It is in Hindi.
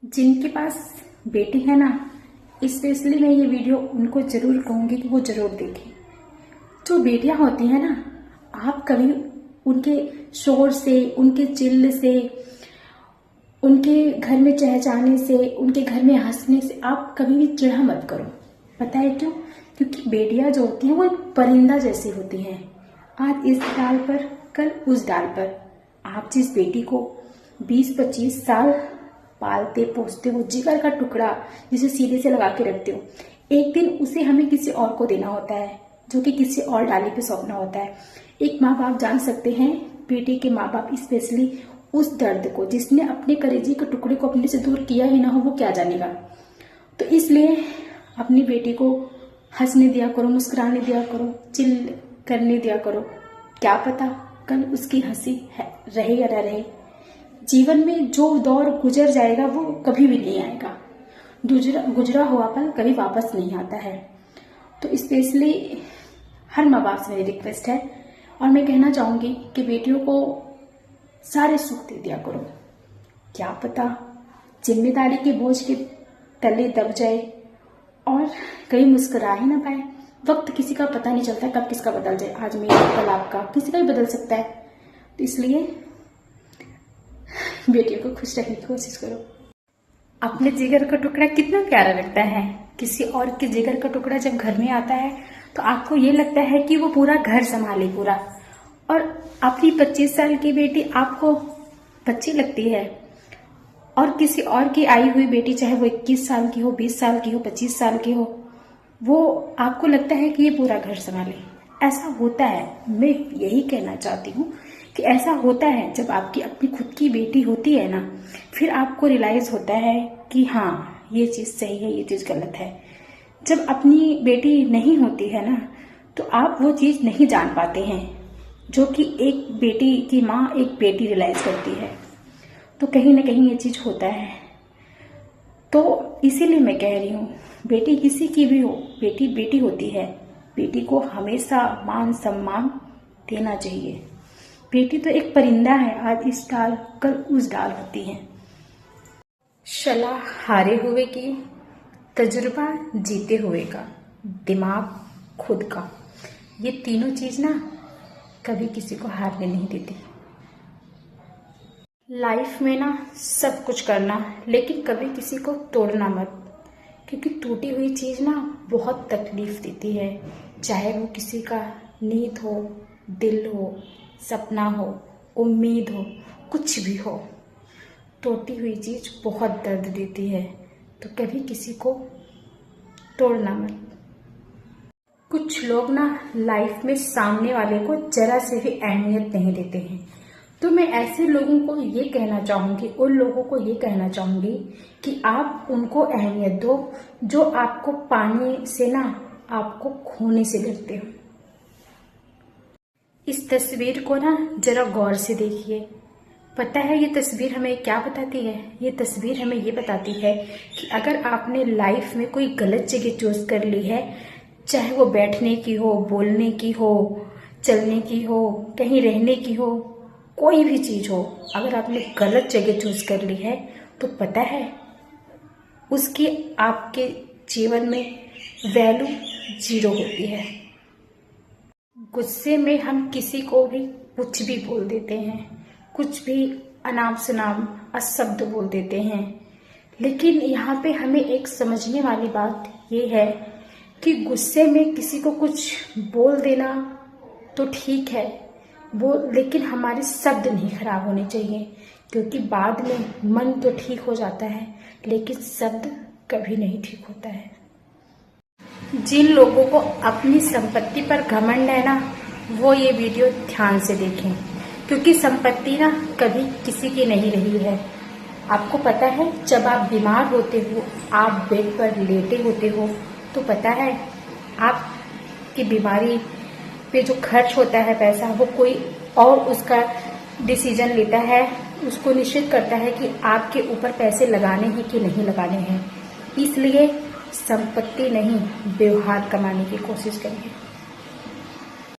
जिनके पास बेटी है ना, स्पेशली मैं ये वीडियो उनको जरूर कहूंगी कि वो जरूर देखें। जो बेटियां होती हैं ना, आप कभी उनके शोर से, उनके चिल्ल से, उनके घर में चहचहाने से, उनके घर में हंसने से आप कभी भी चिढ़ा मत करो। पता है क्यों? क्योंकि बेटियां जो होती हैं वो एक परिंदा जैसी होती हैं। आज इस डाल पर, कल उस डाल पर। आप जिस बेटी को 20-25 साल पालते पोसते हो, जिगर का टुकड़ा जिसे सीधे से लगा के रखते हो, एक दिन उसे हमें किसी और को देना होता है, जो कि किसी और डाली पे सौंपना होता है। एक माँ बाप जान सकते हैं, बेटी के माँ बाप स्पेशली, उस दर्द को। जिसने अपने कलेजे के टुकड़े को अपने से दूर किया ही ना हो, वो क्या जानेगा। तो इसलिए अपनी बेटी को हंसने दिया करो, मुस्कुराने दिया करो, चिल करने दिया करो। क्या पता कल उसकी हंसी रहे या ना रहे। जीवन में जो दौर गुजर जाएगा वो कभी भी नहीं आएगा। गुजरा हुआ पल कभी वापस नहीं आता है। तो स्पेशली हर माँ बाप से मेरी रिक्वेस्ट है, और मैं कहना चाहूंगी कि बेटियों को सारे सुख दे दिया करो। क्या पता जिम्मेदारी के बोझ के तले दब जाए और कहीं मुस्कुरा ही ना पाए। वक्त किसी का पता नहीं चलता कब किसका बदल जाए। आज मेरा, कल आपका, किसी का भी बदल सकता है। तो इसलिए बेटियों को खुश रखने की कोशिश करो। अपने जिगर का टुकड़ा कितना प्यारा लगता है। किसी और के जिगर का टुकड़ा जब घर में आता है तो आपको ये लगता है कि वो पूरा घर संभाले पूरा। और अपनी 25 साल की बेटी आपको बच्ची लगती है, और किसी और की आई हुई बेटी, चाहे वो 21 साल की हो, 20 साल की हो, 25 साल की हो, वो आपको लगता है कि ये पूरा घर संभाले। ऐसा होता है। मैं यही कहना चाहती हूँ कि ऐसा होता है। जब आपकी अपनी खुद की बेटी होती है ना, फिर आपको रियलाइज होता है कि हाँ, ये चीज़ सही है, ये चीज़ गलत है। जब अपनी बेटी नहीं होती है ना, तो आप वो चीज़ नहीं जान पाते हैं जो कि एक बेटी की माँ एक बेटी रियलाइज करती है। तो कहीं ना कहीं ये चीज़ होता है। तो इसीलिए मैं कह रही हूँ, बेटी किसी की भी हो, बेटी बेटी होती है। बेटी को हमेशा मान सम्मान देना चाहिए। बेटी तो एक परिंदा है, आज इस डाल कल उस डाल होती है। सलाह हारे हुए की, तजुर्बा जीते हुए का, दिमाग खुद का, ये तीनों चीज ना कभी किसी को हारने नहीं देती। लाइफ में ना सब कुछ करना, लेकिन कभी किसी को तोड़ना मत। क्योंकि टूटी हुई चीज ना बहुत तकलीफ देती है। चाहे वो किसी का नींद हो, दिल हो, सपना हो, उम्मीद हो, कुछ भी हो, टूटी हुई चीज बहुत दर्द देती है। तो कभी किसी को तोड़ना मत। कुछ लोग ना लाइफ में सामने वाले को जरा से भी अहमियत नहीं देते हैं। तो मैं ऐसे लोगों को ये कहना चाहूंगी, उन लोगों को ये कहना चाहूंगी कि आप उनको अहमियत दो जो आपको पाने से ना, आपको खोने से डरते हो। इस तस्वीर को ना जरा गौर से देखिए। पता है ये तस्वीर हमें क्या बताती है? ये तस्वीर हमें ये बताती है कि अगर आपने लाइफ में कोई गलत जगह चूज कर ली है, चाहे वो बैठने की हो, बोलने की हो, चलने की हो, कहीं रहने की हो, कोई भी चीज हो, अगर आपने गलत जगह चूज कर ली है, तो पता है उसकी आपके जीवन में वैल्यू 0 होती है। गुस्से में हम किसी को भी कुछ भी बोल देते हैं, कुछ भी अनाप शनाप अशब्द बोल देते हैं। लेकिन यहाँ पे हमें एक समझने वाली बात ये है कि गुस्से में किसी को कुछ बोल देना तो ठीक है वो, लेकिन हमारे शब्द नहीं खराब होने चाहिए। क्योंकि बाद में मन तो ठीक हो जाता है, लेकिन शब्द कभी नहीं ठीक होता है। जिन लोगों को अपनी संपत्ति पर घमंड है ना, वो ये वीडियो ध्यान से देखें। क्योंकि संपत्ति ना कभी किसी की नहीं रही है। आपको पता है, जब आप बीमार होते हो, आप बेड पर लेटे होते हो, तो पता है आपकी बीमारी पे जो खर्च होता है पैसा, वो कोई और उसका डिसीजन लेता है, उसको निश्चित करता है कि आपके ऊपर पैसे लगाने हैं कि नहीं लगाने हैं। इसलिए संपत्ति नहीं, व्यवहार कमाने की कोशिश करिए।